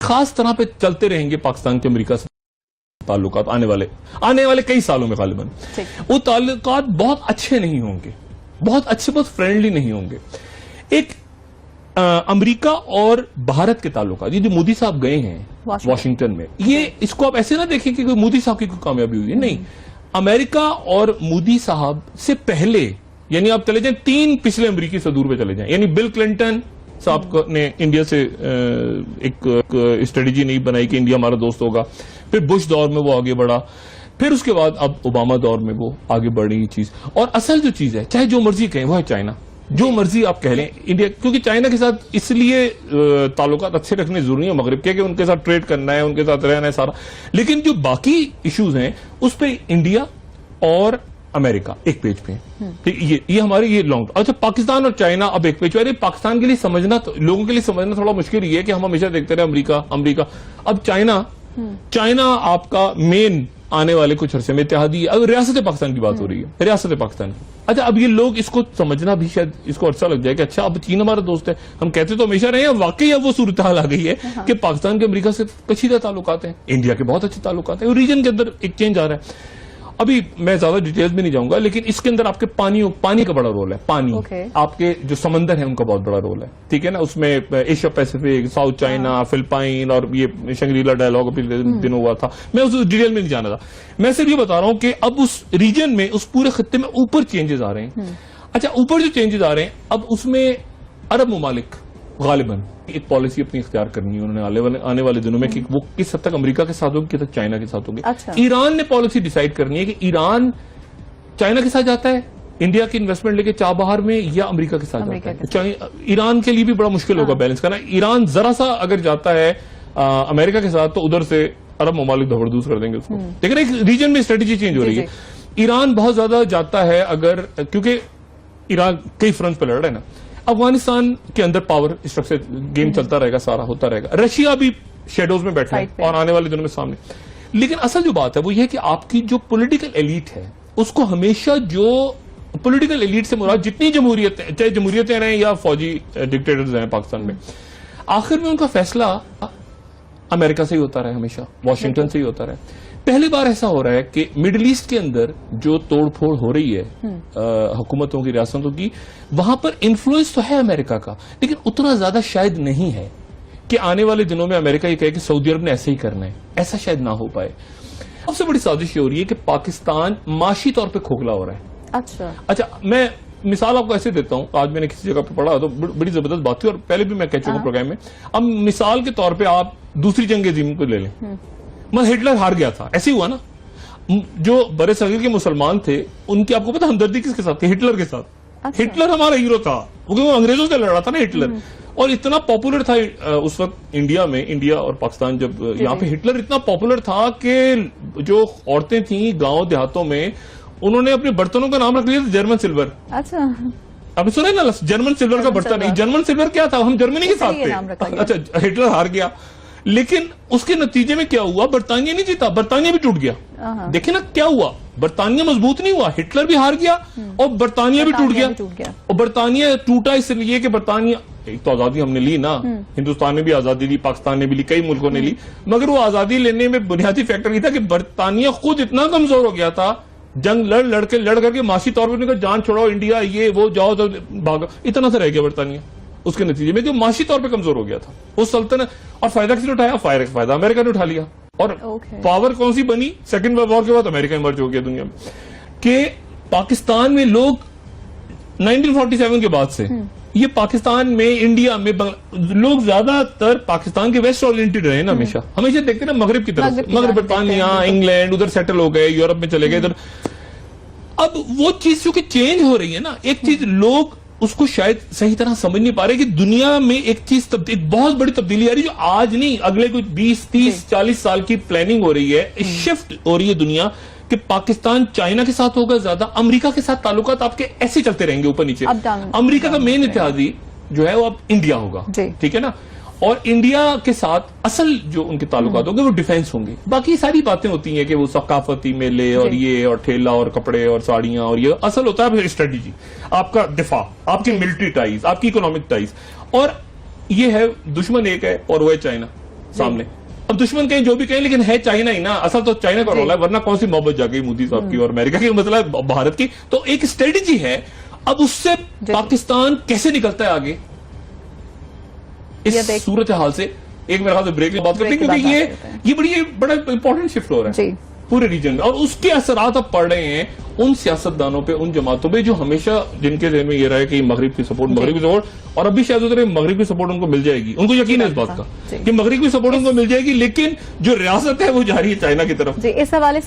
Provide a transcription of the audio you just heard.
خاص طرح پہ چلتے رہیں گے پاکستان کے امریکہ سے تعلقات آنے والے کئی سالوں میں غالباً. وہ تعلقات بہت اچھے نہیں ہوں گے, بہت فرینڈلی نہیں ہوں گے. ایک امریکہ اور بھارت کے تعلقات, یہ جو مودی صاحب گئے ہیں واشنگٹن میں, یہ اس کو آپ ایسے نہ دیکھیں کہ مودی صاحب کی کوئی کامیابی ہوئی ہے, نہیں. امریکہ اور مودی صاحب سے پہلے, یعنی آپ چلے جائیں 3 پچھلے امریکی صدور پہ چلے جائیں, یعنی بل کلنٹن صاحب نے انڈیا سے ایک اسٹریٹجی نہیں بنائی کہ انڈیا ہمارا دوست ہوگا, پھر بش دور میں وہ آگے بڑھا, پھر اس کے بعد اب اوباما دور میں وہ آگے بڑھ رہی چیز. اور اصل جو چیز ہے, چاہے جو مرضی کہیں, وہ ہے چائنا. جو مرضی آپ کہہ لیں انڈیا, کیونکہ چائنا کے ساتھ اس لیے تعلقات اچھے رکھنے ضروری ہیں مغرب کے کہ ان کے ساتھ ٹریڈ کرنا ہے, ان کے ساتھ رہنا ہے سارا. لیکن جو باقی ایشوز ہیں اس پہ انڈیا اور امریکہ ایک پیج پہ ہیں. یہ ہمارے یہ لانگ. اچھا, پاکستان اور چائنا اب ایک پیج پہ. پاکستان کے لیے سمجھنا, لوگوں کے لیے سمجھنا تھوڑا مشکل یہ ہے کہ ہم ہمیشہ دیکھتے رہے امریکہ. اب چائنا آپ کا مین آنے والے کچھ عرصے میں اتحادی. اب ریاست پاکستان کی بات ہو رہی ہے, ریاست پاکستان کی. اچھا, اب یہ لوگ اس کو سمجھنا بھی شاید اس کو عرصہ لگ جائے کہ اچھا اب چین ہمارا دوست ہے. ہم کہتے تو ہمیشہ رہے ہیں, واقعی اب وہ صورتحال آ گئی ہے کہ پاکستان کے امریکہ سے کشیدہ تعلقات ہیں, انڈیا کے بہت اچھے تعلقات ہیں, اور ریجن کے اندر ایک چینج آ رہا ہے. ابھی میں زیادہ ڈیٹیلز میں نہیں جاؤں گا, لیکن اس کے اندر آپ کے پانی کا بڑا رول ہے. پانی, آپ کے جو سمندر ہیں ان کا بہت بڑا رول ہے, ٹھیک ہے نا. اس میں Asia Pacific, south China, Philippines, اور یہ شنگریلا ڈائلاگ پچھلے دنوں ہوا تھا. میں اس ڈیٹیل میں نہیں جانا تھا. میں صرف یہ بتا رہا ہوں کہ اب اس ریجن میں, اس پورے خطے میں اوپر چینجز آ رہے ہیں. اچھا, اوپر جو چینجز آ رہے ہیں, اب اس میں عرب ممالک غالباً ایک پالیسی اپنی اختیار کرنی ہے انہوں نے آنے والے دنوں میں, کہ وہ کس حد تک امریکہ کے ساتھ ہوگی, کس حد تک چائنا کے ساتھ ہوگی. ایران نے پالیسی ڈیسائیڈ کرنی ہے کہ ایران چائنا کے ساتھ جاتا ہے انڈیا کی انویسٹمنٹ لے کے چابہار میں, یا امریکہ کے ساتھ جاتا ہے. ایران کے لیے بھی بڑا مشکل ہوگا بیلنس کرنا. ایران ذرا سا اگر جاتا ہے امریکہ کے ساتھ تو ادھر سے عرب ممالک دبردوز کر دیں گے اس کو. لیکن ایک ریجن میں اسٹریٹجی چینج ہو رہی ہے. ایران بہت زیادہ جاتا ہے اگر, کیونکہ ایران کئی فرنٹ پہ لڑ رہا ہے نا. افغانستان کے اندر پاور اسٹرکچر گیم چلتا رہے گا, سارا ہوتا رہے گا. رشیا بھی شیڈوز میں بیٹھا ہے اور آنے والے دنوں میں سامنے. لیکن اصل جو بات ہے وہ یہ ہے کہ آپ کی جو پولیٹیکل ایلیٹ ہے اس کو ہمیشہ, جو پولیٹیکل ایلیٹ سے مراد جتنی جمہوریتیں, چاہے جمہوریتیں رہیں یا فوجی ڈکٹیٹرز ہیں پاکستان میں, آخر میں ان کا فیصلہ امریکہ سے ہی ہوتا رہے, ہمیشہ واشنگٹن سے ہی ہوتا رہے. پہلی بار ایسا ہو رہا ہے کہ مڈل ایسٹ کے اندر جو توڑ پھوڑ ہو رہی ہے حکومتوں کی, ریاستوں کی, وہاں پر انفلوئنس تو ہے امریکہ کا, لیکن اتنا زیادہ شاید نہیں ہے کہ آنے والے دنوں میں امریکہ یہ کہے کہ سعودی عرب نے ایسے ہی کرنا ہے. ایسا شاید نہ ہو پائے. سب سے بڑی سازش یہ ہو رہی ہے کہ پاکستان معاشی طور پہ کھوکھلا ہو رہا ہے. اچھا, میں مثال آپ کو ایسے دیتا ہوں. آج میں نے کسی جگہ پہ پڑھا تو بڑی زبردست بات تھی, اور پہلے بھی میں کہہ چکا پروگرام میں. اب مثال کے طور پہ آپ دوسری جنگ عظیم کو لے لیں. ہٹلر ہار گیا تھا, ایسے ہی ہوا نا. جو برے صغیر کے مسلمان تھے ان کی آپ کو پتا ہمدردی کس کے ساتھ تھی؟ ہٹلر کے ساتھ. ہٹلر ہمارا ہیرو تھا, کیونکہ وہ انگریزوں سے لڑ رہا تھا نا ہٹلر. اور اتنا پاپولر تھا اس وقت انڈیا میں, انڈیا اور پاکستان جب یہاں پہ ہٹلر اتنا پاپولر تھا کہ جو عورتیں تھیں گاؤں دیہاتوں میں, انہوں نے اپنے برتنوں کا نام رکھ لیا تھا جرمن سلور. آپ نے سنا نا جرمن سلور کا برتن؟ نہیں, جرمن سلور کیا تھا, ہم جرمنی کے ساتھ تھے. اچھا, ہٹلر ہار گیا, لیکن اس کے نتیجے میں کیا ہوا؟ برطانیہ نہیں جیتا, برطانیہ بھی ٹوٹ گیا. دیکھیں نا کیا ہوا, برطانیہ مضبوط نہیں ہوا, ہٹلر بھی ہار گیا اور برطانیہ بھی ٹوٹ گیا. اور برطانیہ ٹوٹا اس لیے کہ برطانیہ, ایک تو آزادی ہم نے لی نا, ہندوستان نے بھی آزادی لی, پاکستان نے بھی لی, کئی ملکوں نے لی, مگر وہ آزادی لینے میں بنیادی فیکٹر یہ تھا کہ برطانیہ خود اتنا کمزور ہو گیا تھا, جنگ لڑ کر کے معاشی طور پر جان چھوڑو انڈیا, یہ وہ جاؤ تو بھاگو, اتنا سا رہ گیا برطانیہ. اس کے نتیجے میں جو معاشی طور پہ کمزور ہو گیا تھا اس سلطنت, اور فائدہ کس نے اٹھایا؟ فائدہ امریکہ نے اٹھا لیا. اور پاور کون سی بنی سیکنڈ ورلڈ وار کے بعد؟ امریکہ ایمرج ہو گیا دنیا میں. کہ پاکستان میں لوگ 1947 کے بعد سے, یہ پاکستان میں, انڈیا میں لوگ زیادہ تر پاکستان کے ویسٹ اورینٹڈ رہے نا, ہمیشہ دیکھتے نا مغرب کی طرف, مغرب برطانیہ, انگلینڈ, ادھر سیٹل ہو گئے, یورپ میں چلے گئے ادھر. اب وہ چیز چونکہ چینج ہو رہی ہے نا, ایک چیز لوگ اس کو شاید صحیح طرح سمجھ نہیں پا رہے کہ دنیا میں ایک چیز ایک بہت بڑی تبدیلی آ رہی ہے, جو آج نہیں اگلے کچھ 20, 30, 40 سال کی پلاننگ ہو رہی ہے, شفٹ ہو رہی ہے دنیا, کہ پاکستان چائنا کے ساتھ ہوگا زیادہ, امریکہ کے ساتھ تعلقات آپ کے ایسے چلتے رہیں گے اوپر نیچے. امریکہ کا مین اتحادی جو ہے وہ اب انڈیا ہوگا, ٹھیک ہے نا. اور انڈیا کے ساتھ اصل جو ان کے تعلقات ہوں گے وہ ڈیفینس ہوں گے. باقی ساری باتیں ہوتی ہیں کہ وہ ثقافتی میلے اور یہ اور ٹھیلا اور کپڑے اور ساڑیاں, اور یہ اصل ہوتا ہے اسٹریٹجی, آپ کا دفاع, آپ کی ملٹری ٹائز, آپ کی اکنامک ٹائز. اور یہ ہے دشمن ایک ہے اور وہ ہے چائنا. سامنے. اب دشمن کہیں جو بھی کہیں لیکن ہے چائنا ہی نا, اصل تو چائنا کا رول ہے, ورنہ کون سی محبت جا گئی مودی صاحب کی اور امریکہ کی, مسئلہ ہے بھارت کی. تو ایک اسٹریٹجی ہے. اب اس سے پاکستان کیسے نکلتا ہے آگے اس صورتحال سے؟ ایک میرے خیال سے بریک میں بات کرتے ہیں, کیونکہ یہ بڑا امپورٹنٹ شفٹ ہو رہا ہے پورے ریجن میں, اور اس کے اثرات اب پڑ رہے ہیں ان سیاستدانوں پہ, ان جماعتوں پہ جو ہمیشہ جن کے ذہن میں یہ رہا ہے کہ مغرب کی سپورٹ, اور ابھی شاید ادھر مغرب کی سپورٹ ان کو مل جائے گی, ان کو یقین ہے اس بات کا کہ مغرب کی سپورٹ ان کو مل جائے گی, لیکن جو ریاست ہے وہ جا رہی ہے چائنا کی طرف. اس حوالے سے